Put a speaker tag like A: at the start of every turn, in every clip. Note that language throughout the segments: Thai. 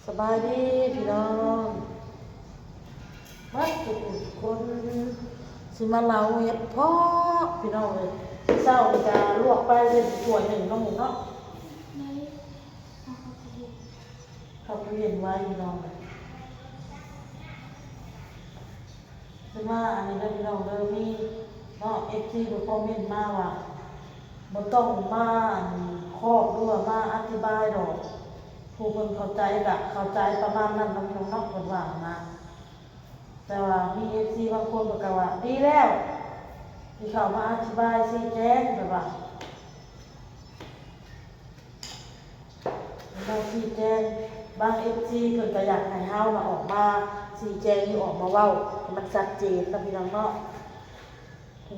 A: สบายดีพี่น้องวัดทุกคนสิมาเล่าเห็ดเพาะพี่น้องเลยเศร้าจะลวกไปเป็นถ้วยหนึ่งน้องหมูเนาะเขาไปเย็นไว้พี่น้องเลยสิมาอันนี้ได้พี่น้องเลยมีเนาะFTดูคอมเมนต์มาว่าบ่ต้องมาครอบด้วยมาอธิบายดอกผู้คนเข้าใจกะเข้าใจประมาณนั้นน้องๆเนาะคนว่านะแต่ว่ามีFTบางคนก็ว่าดีแล้วที่เขามาอธิบายชี้แจงแบบว่ามาชี้แจงบางFTเพิ่นก็อยากให้เฮาออกมาชี้แจงหรือออกมาเว้าให้มันชัดเจนนะพี่น้องเนาะ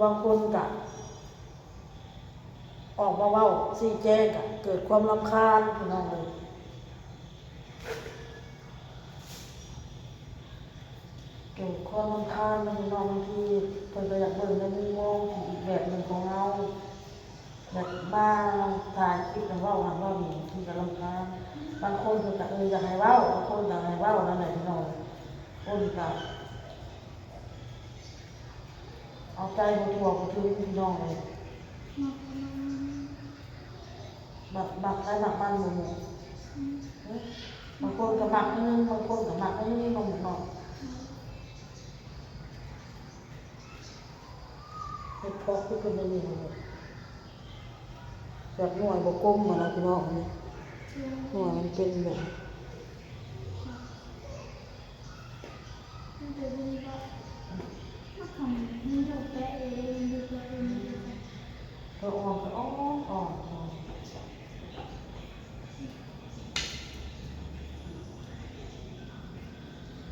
A: บางคนก็ออกมาเว้าชี้แจงก็เกิดความรำคาญพี่น้องเลยเกิดความรำคาญพี่น้องบางทีเพิ่นก็อยากเบิ่งในมุมมองอีกแบบหนึ่งของเราแบบมาถ่ายคลิปแล้วเว้าหันว่านี่ที่ก็รำคาญบางคนเพิ่นก็อยากให้เว้าบางคนอยากให้เว้านั่นแหละพี่น้องคนก็เอาใจบ่ทั่วบ่ถึงพี่น้องเลยบักใครบักมันหมู่บางคนก็บักนึงบางคนก็บักนึงน้องเนาะเฮ็ดเพาะคือเพิ่นนี่แบบหน่วยบ่กลมเหมือนนะพี่น้องนี่หน่วยมันเป็นแบบก็อ่อนก็อ่อน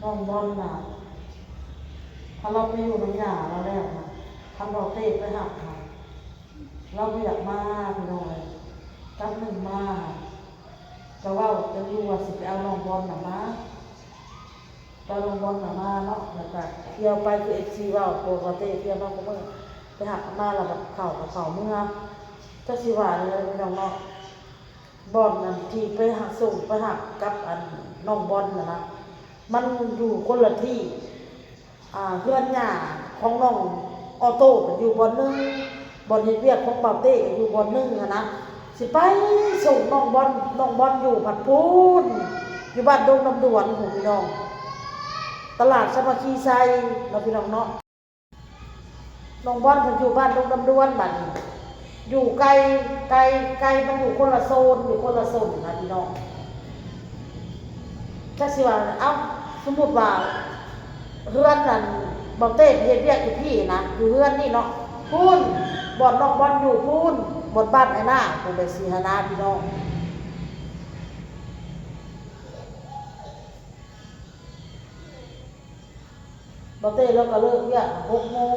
A: น้องบอลน่ะถ้าเราไปอยู่น้ำยาเราแล้วนะทำเราเตะไปหักค่ะเราไม่อยากมาพี่น้องเลยจับหนึ่งมาก็ว่าจะอยู่ว่าสิไปเอาน้องบอลน่ะมาเอาน้องบอลน่ะมาเนาะแล้วก็เที่ยวไปคือFCว่าโปรเตะเที่ยวมาก็เมื่อไปหักมาแล้วแบบเข่ากับเข่าเมื่อเจ้าสิว่าเลยพี่น้องเนาะบอลนั่นที่ไปหักส่งไปหักกับอันน้องบอลน่ะนะมันอยู่คนละที่เพื่อนหน้าของน้องออโต้อยู่บอลนึงบอลเฮ็ดเวียกของเบาเต้อยู่บอลนึงนะสิไปส่งน้องบอลอยู่ผัดพูนอยู่บ้านดงน้ำด่วนของพี่น้องตลาดสามัคคีไซเราพี่น้องเนาะน้องบอลเพิ่นอยู่บ้านดงน้ำด่วนบัดนี้อยู่ไกลมันอยู่คนละโซนนะพี่น้องจักสิว่าเอ้าสมมุติว่าเฮือนนั่นเบาเต้เฮ็ดเวียกอยู่พี่นะอยู่เฮือนนี่เนาะพูนบ่อนน้องบอลอยู่พูนบนบ้านไอ้หน้าเป็นไปสิหานาพี่น้องเบาเต้แล้วก็เลิกเวียก6 โมง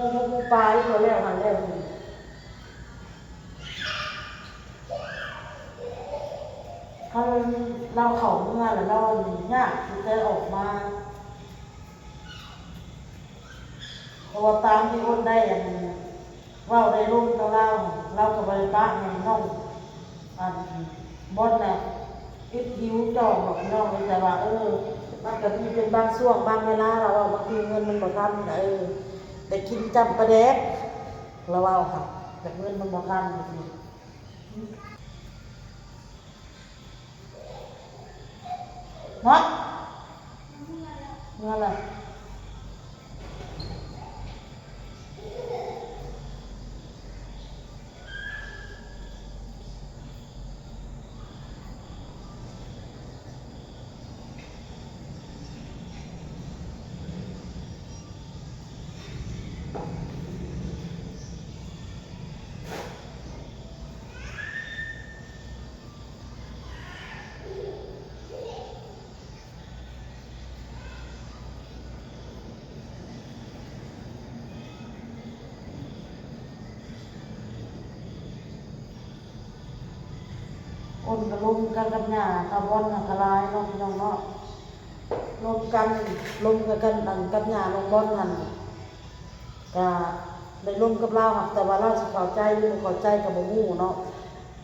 A: ปลายก็แล้วหันแล้วถ้าเราเข้าเมื่อแล้วเรายากที่จะออกมาเพราะว่าตามที่อ้นได้ว่าได้รุ่นเรากับบริษัทเนี่ยน้องบอลเนี่ยหิวจองกับน้องแต่ว่ามันก็มีเป็นบางช่วงบางเวลาเราบางทีเงินมันบ่ทันได้กินจำปลาแดกเราเอาค่ะแต่เงินมันบ่ทันบางทีเนาะเงินอะไรคนก็ลงกันกับหญ้าตะบอนกระลายน้องพี่น้องเนาะลงกันกับหญ้าลงบอนนั่นก็ได้ลงกับเราค่ะแต่ว่าเราสิเข้าใจหรือบ่เข้าใจก็บ่ฮู้เนาะ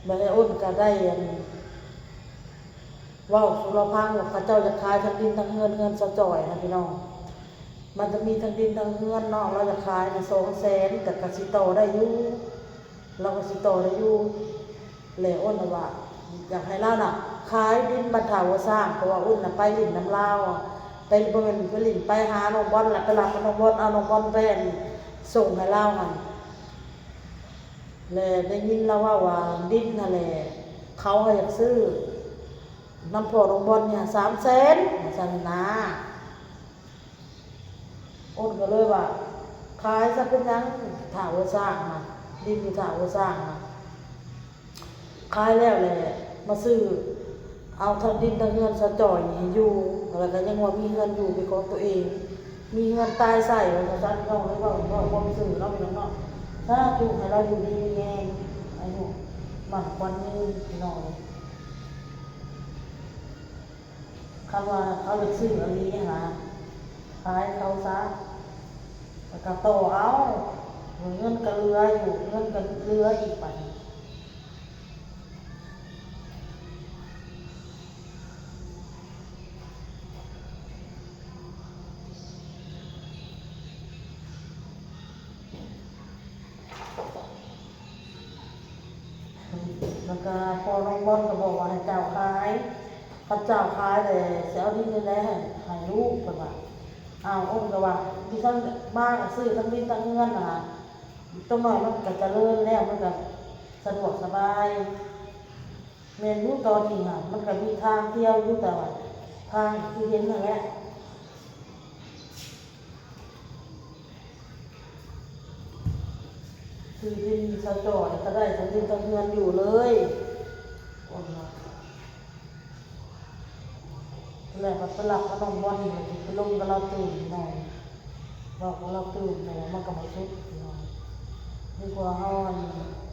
A: แม่อ้นก็ได้ ว่าสุรพังว่าเขาเจ้าจะขายทั้งดินทั้งเงินสะจ่อยนะพี่น้องมันจะมีทั้งดินทั้งเงินเนาะเราจะขายใน200,000แต่กสิโตได้อยู่เรากสิโตได้อยู่แล้วอ้นว่าอยากให้เราน่ะขายดินบรรเทาสร้างเพราะว่าอ้นน่ะไปลิ่นน้ำลาวไปเบิ่งไปลิ่นไปหาน้องบอลล่ะไปรับน้องบอลเอาน้องบอลไปส่งให้เราหั่นแล้วได้ยินเราว่าดินนั่นแหละเขาอยากซื้อน้ำพอน้องบอลเนี่ย300,000ซั่นนะอ้นก็เลยว่าขายซะเป็นหยังถาวสร้างน่ะดินอยู่ถาวสร้างน่ะขายแล้วแหละมาซื้อเอาทั้งดินทั้งเงินสะจ่อยอยู่แล้วก็ยังว่ามีเงินอยู่เป็นของตัวเองมีเงินตายใส่ว่าซั่นน้องเลยว่าบ่มีซื้อเราพี่น้องเนาะถ้าถูกให้เราอยู่ดีมีแรงอายุมันควันยืนพี่น้องคำว่าเขาไปซื้ออันนี้นะขายเขาซะแล้วก็โตเอาเงินก็เหลืออยู่เงินก็เหลืออีกไปแล้วก็พอน้องบอลก็บอกว่าให้เจ้าขายพระเจ้าขายเลยเสียเอาดินไปแล้วให้ลูกเพิ่นว่าอ้าวอ้นก็ว่าที่ท่านบ้านซื้อทั้งดินทั้งเงินน่ะตรงหน่อยมันก็เจริญแล้วมันก็สะดวกสบายแม่นอยู่ตอนนี้น่ะมันก็มีทางเที่ยวอยู่แต่ว่าทางที่เห็นนั่นแหละคือดินสะจ่อยก็ได้ทั้งดินทั้งเงินอยู่เลยอ้นว่าแล้วก็ไปรับน้องบอลไปลงกับเราตื่นหน่อยบอกว่าเราตื่นหน่อยมันก็มาชุดหน่อยดีกว่าเฮา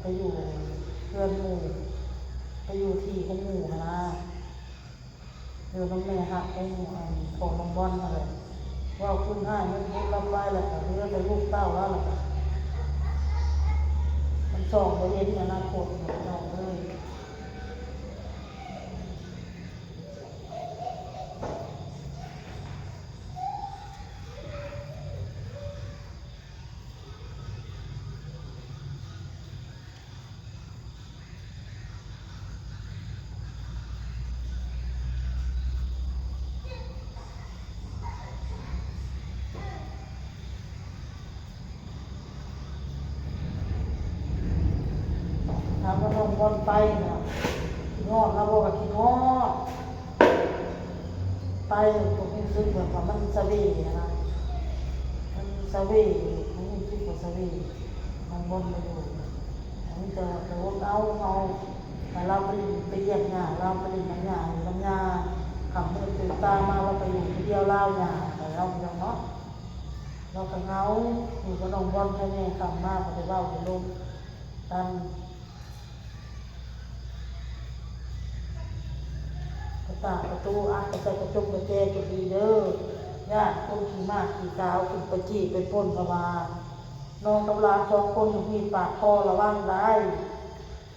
A: ไปอยู่เพื่อนหมู่ไปอยู่ที่ของหมู่นะอยู่น้องแม่หักของของน้องบอลอะไรว่าคุณให้มันพูดรับไว้แล้วก็เรื่องไปลูกเต้าแล้วล่ะมันส่องไปเห็นอนาคตของน้องเลยถามว่าน้องบอลไปนะคิดฮอดนะบอกว่าคิดฮอดไปผมรู้สึกแบบว่ามันสวีนะมันสวีมันรู้สึกว่าสวีน้องบอลมาอยู่มันจะวนเอาแต่เราไปเยี่ยมงานเราไปเล่นน้ำยาขับมือตื่นตามาเราไปอยู่ที่เดียวเล่าหยาแต่เราอย่างเนาะเราก็เงาอยู่กับน้องบอลแค่นี้ขับมากไปเล่าไปลงตันตาประตูอาจจะใส่กระจกกระเจก็ดีเด้อญาติคนขี่มากขี่กาวขี่ประจีไปปนประมาณน้องกำลัง2 คนมีปากคอระวังได้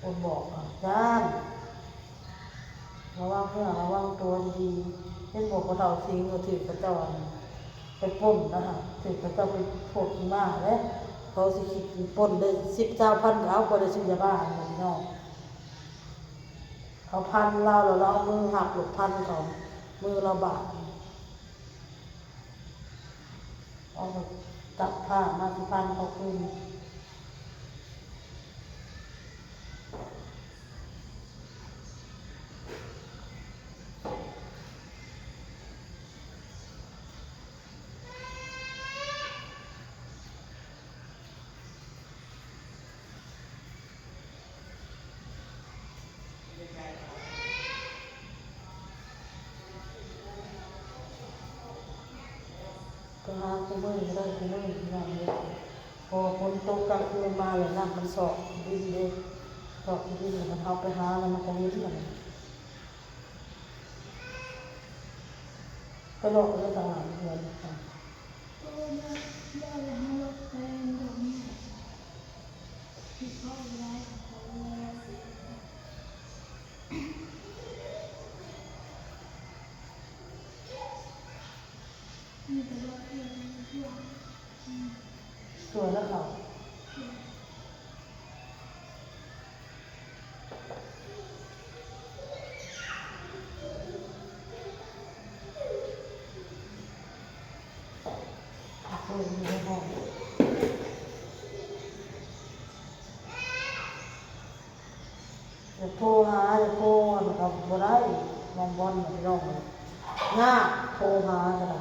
A: คนบอกจ้านระวังเพื่อระวังตัวดีเช่นบอกกระเต่าสิงก็ถือกระจอนไปปนนะคะถือกระเต่าไปโผล่ขี่มากเลยเขาสิคิดปนได้10,000เอาก็ได้ซื้อยาบ้าเหมือนน้องเขาพันเราแล้วเราเอามือหักหลบพันเขามือเราบาดเอาไปจับผ้ามาที่พันเขาคืนก็หาคู่มือได้คู่มือนั่นเลยพอฝนตกกลางคืนมาเลยน้ำมันสอบดินเลยสอบดินมันเอาไปหาแล้วมันก็ยิ้มกันก็ลอกก็ต่างหลังเงินค่ะ
B: มีแต่ว่าเพื่อนเพื่อน
A: สวยแล้วเขาสวยอยู่ในห้องอย่าโทรหาอย่าโทรกับบ่ได้มองบอลพี่น้องเลยยากโทรหาก็ได้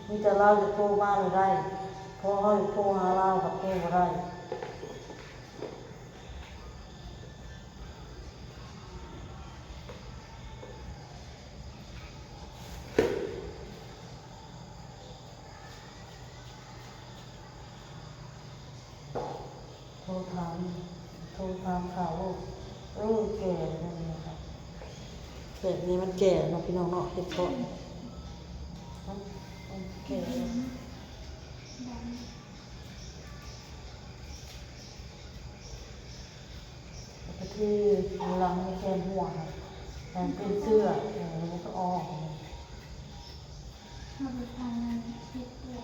A: มีแต่เราจะโทรมาเลยได้เพราะเขาจะโทรหาเรากับโทรบ่ได้โทรถามข่าวว่าแก่นั่นเองครับแบบนี้มันแก่เนาะพี่น้องเนาะเห็ดเพาะมันแก่แล้วก็ที่หลังมีแกนหัวค่ะมันเป็นเสื้อแล้วมันก็ออก
B: ถ้าไปทำงานเก็บตัว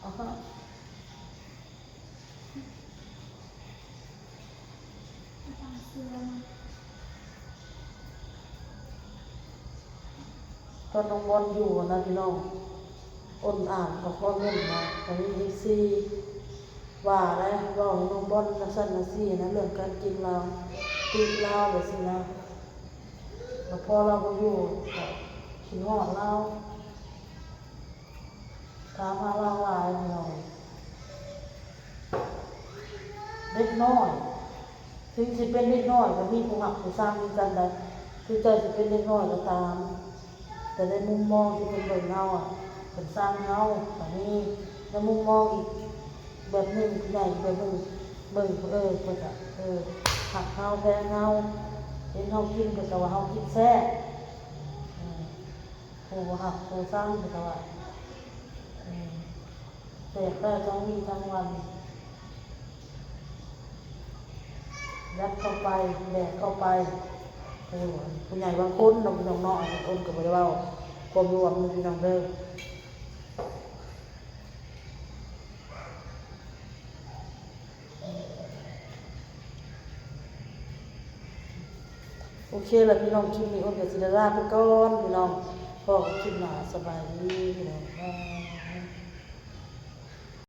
A: อ๋อฮะ
B: ทำเสื้อ
A: ตอนน้องบอลอยู่นะพี่น้องอ่านกับพ่อเงินมาตอนนี้ดีซีว่าแล้วว่าน้องบอลนะสั้นนะซี่นะเรื่องการกินเราตีเราแบบสินะแล้วพอเราก็อยู่ขินหอดเราถามหาเราหลายพี่น้องเล็กน้อยถึงจะเป็นเล็กน้อยก็มีผู้หักผู้สร้างมีกันได้ถึงใจจะเป็นเล็กน้อยก็ตามแต่ในมุมมองที่เป็นเบิ่งเงาเป็นสร้างเงาแบบนี้ในมุมมองอีกแบบหนึ่งใหญ่แบบหนึ่งเบิ่งก็จะหักเงาแพ้เงาเห็นเงากินก็จะว่าเงากินแซ่ผู้หักผู้สร้างก็จะว่าแต่ได้ทั้งวีทั้งวันยัดเข้าไปแบกเข้าไปผู้ใหญ่บางคนน้องน้อยคนก็ไม่ได้เว้าความรวมพี่น้องเด้อโอเคแล้วพี่น้องคลิปนี้อ้นกับศิลาไปก่อนพี่น้องพ่อก็คลิปหนาสบายดีพี่น้อง